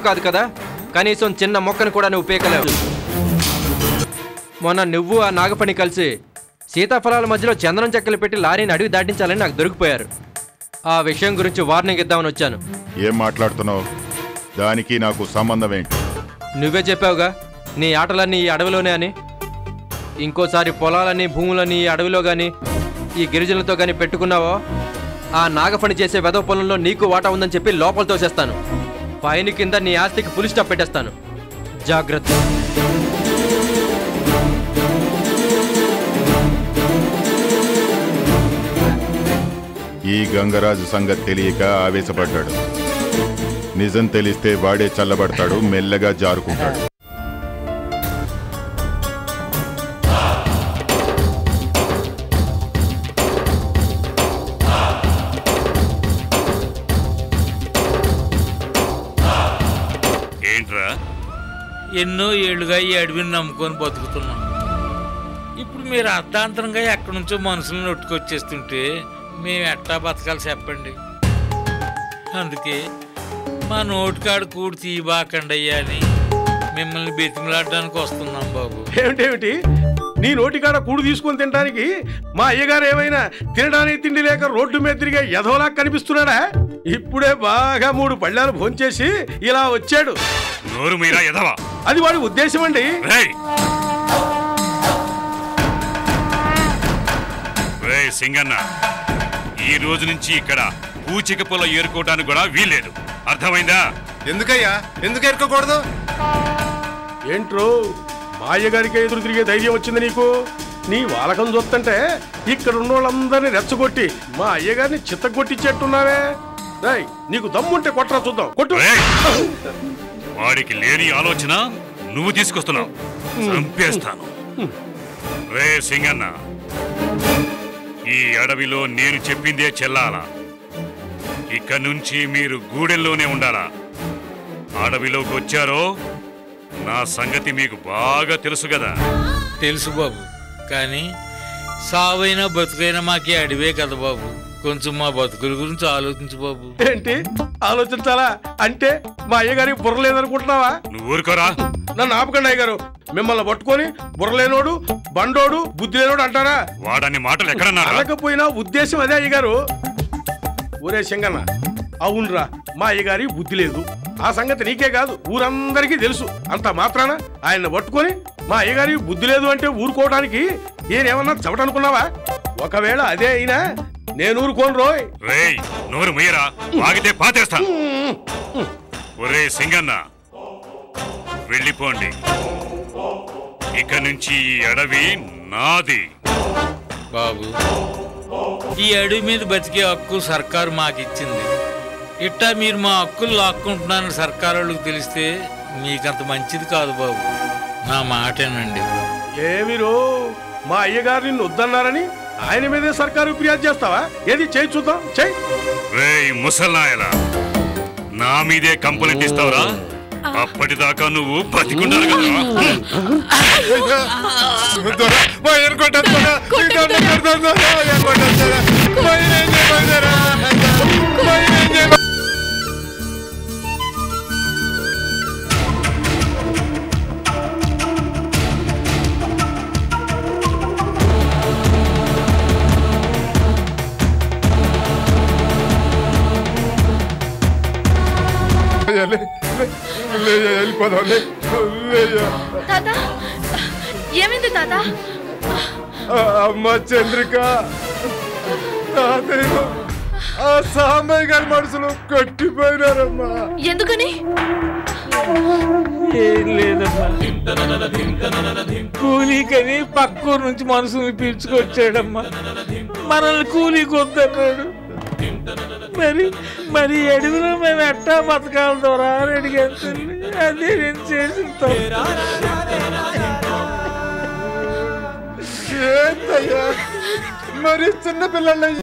కాదు కదా, కనీసం చిన్న మొక్కను కూడా నువ్వు పీకలేవు. మొన్న నువ్వు ఆ నాగపణి కలిసి సీతాఫలాల మధ్యలో చందనం చెక్కలు పెట్టి లారీని అడవి దాటించాలని నాకు దొరికిపోయారు. ఆ విషయం గురించి వార్నింగ్ ఇద్దామని వచ్చాను. ఏం మాట్లాడుతున్నావు? దానికి నాకు సంబంధం ఏంటి? నువ్వే చెప్పావుగా నీ ఆటలన్నీ ఈ అడవిలోనే అని. ఇంకోసారి పొలాలని భూములని ఈ అడవిలో కానీ ఈ గిరిజనులతో కానీ పెట్టుకున్నావో ఆ నాగపణి చేసే వెధవ పొలంలో నీకు వాటా ఉందని చెప్పి లోపలతో చేస్తాను. ఫైన్ కింద నీ ఆస్తికి ఫుల్ స్టాప్ పెట్టేస్తాను. జాగ్రత్త. ఈ గంగరాజు సంగతి తెలియక ఆవేశపడ్డాడు. నిజం తెలిస్తే వాడే చల్లబడతాడు, మెల్లగా జారుకుంటాడు. ఏంట్రా, ఎన్నో ఏళ్లుగా ఈ అడవిని నమ్ముకొని బతుకుతున్నాం. ఇప్పుడు మీరు అర్ధాంతరంగా ఎక్కడి నుంచో మనుషులను నొట్టుకొచ్చేస్తుంటే మేము ఎట్టా బతకాలి చెప్పండి. అందుకే మా నోటికాడు కూడి తీయబాకండి అయ్యా అని మిమ్మల్ని బెతిమలాడడానికి వస్తున్నాం బాబు. ఏమిటేమిటి నీ నోటికాడ కూడు తీసుకొని తినడానికి మా అయ్యగారు ఏమైనా తినడానికి తిండి లేక రోడ్డు మీద తిరిగే ఎదవలా కనిపిస్తున్నాడా? ఇప్పుడే బాగా 3 పళ్ళాలు భోంచేసి ఇలా వచ్చాడు. నోరు మీరా ఎదవా? అది వాడి ఉద్దేశం అండి. సింగన్న, ఈ రోజు నుంచి ఇక్కడ పూచిక పొల ఏరుకోవడానికి కూడా వీల్లేదు, అర్థమైందా? ఎందుకయ్యా, ఎందుకు ఏరుకోకూడదు? ఏంట్రో మా అయ్యగారికి ఎదురు తిరిగే ధైర్యం వచ్చింది నీకు? నీ వాలకం చూస్తుంటే ఇక్కడ ఉన్న వాళ్ళందరినీ రెచ్చగొట్టి మా అయ్యగారిని చిత్తగొట్టిచ్చేట్టున్నావే. రేయ్, నీకు దమ్ముంటే కొట్టరా చూద్దాం. కొట్టు. వాడికి లేని ఆలోచన నువ్వు తీసుకొస్తున్నావు, చంపేస్తాను. రే సింగన్న, ఈ అడవిలో నేను చెప్పిందే చెల్లాలా. ఇక నుంచి మీరు గూడెల్లోనే ఉండాలా. అడవిలోకి వచ్చారో నా సంగతి మీకు బాగా తెలుసు కదా. తెలుసు బాబు, కానీ సావైనా బతుకైనా మాకే అడివే కదా బాబు. కొంచెం మా బతుకుల గురించి ఆలోచించు బాబు. ఏంటి ఆలోచించాలా? అంటే మా అయ్యగారికి బుర్ర లేదనుకుంటున్నావా? నువ్వు ఊరుకోరా. నన్ను ఆపకండి అయ్యగారు. మిమ్మల్ని పట్టుకొని బుర్రలేనోడు, బండోడు, బుద్ధి లేనోడు అంటారా? వాడని మాటలు ఎక్కడన్నా అనకపోయినా ఉద్దేశం అదే అయ్యగారు. ఒరే సింగన్న, అవునరా మా అయ్యగారి బుద్ధి లేదు. ఆ సంగతి నీకే కాదు ఊరందరికీ తెలుసు. అంత మాత్రాన ఆయన పట్టుకొని మా అయ్యగారి బుద్ధి లేదు అంటే ఊరుకోవడానికి నేనేమన్నా చవటనుకున్నావా? ఒకవేళ అదే అయినా నేను ఊరుకోను రోయ్. రేయ్, నోరు మీరా, ఆగితే పాతేస్తాను. ఒరే సింగన్న, వెళ్ళిపోండి. ఇక నుంచి ఈ అడవి నాది. బాబు, ఈ అడవి మీద బతికే హక్కు సర్కారు మాకిచ్చింది. ఇట్టా మీరు మా హక్కులు లాక్కుంటున్నారని సర్కారు వాళ్ళకి తెలిస్తే మీకంత మంచిది కాదు బాబు. నా మాటేనండి. ఏమిరో మా అయ్యగారు నిన్ను వద్దన్నారని ఆయన మీదే సర్కారు ఫిర్యాదు చేస్తావా? ఏది చేయి చూద్దాం, చెయ్యి. రేయ్ ముసల్నాయలా, నా మీదే కంప్లైంట్ ఇస్తావురా? అప్పటిదాకా నువ్వు బతికుండాలి కదా. ఏమైంది తాత? అమ్మ చంద్రిక, ఆ సాంబయ్య గారి మనుషులు కొట్టిపోయినారమ్మా. ఎందుకని? ఏం లేదమ్మా, కూలీకని పక్కూరు నుంచి మనుషుల్ని పిలుచుకొచ్చాడమ్మా. మనల్ని కూలీకి వద్దన్నాడు. మరి అడవిలో మేము ఎట్టా బతకాలి దొరా అని అడిగాను తల్లి. అదే నేను చేసిన మరి చిన్న పిల్లలు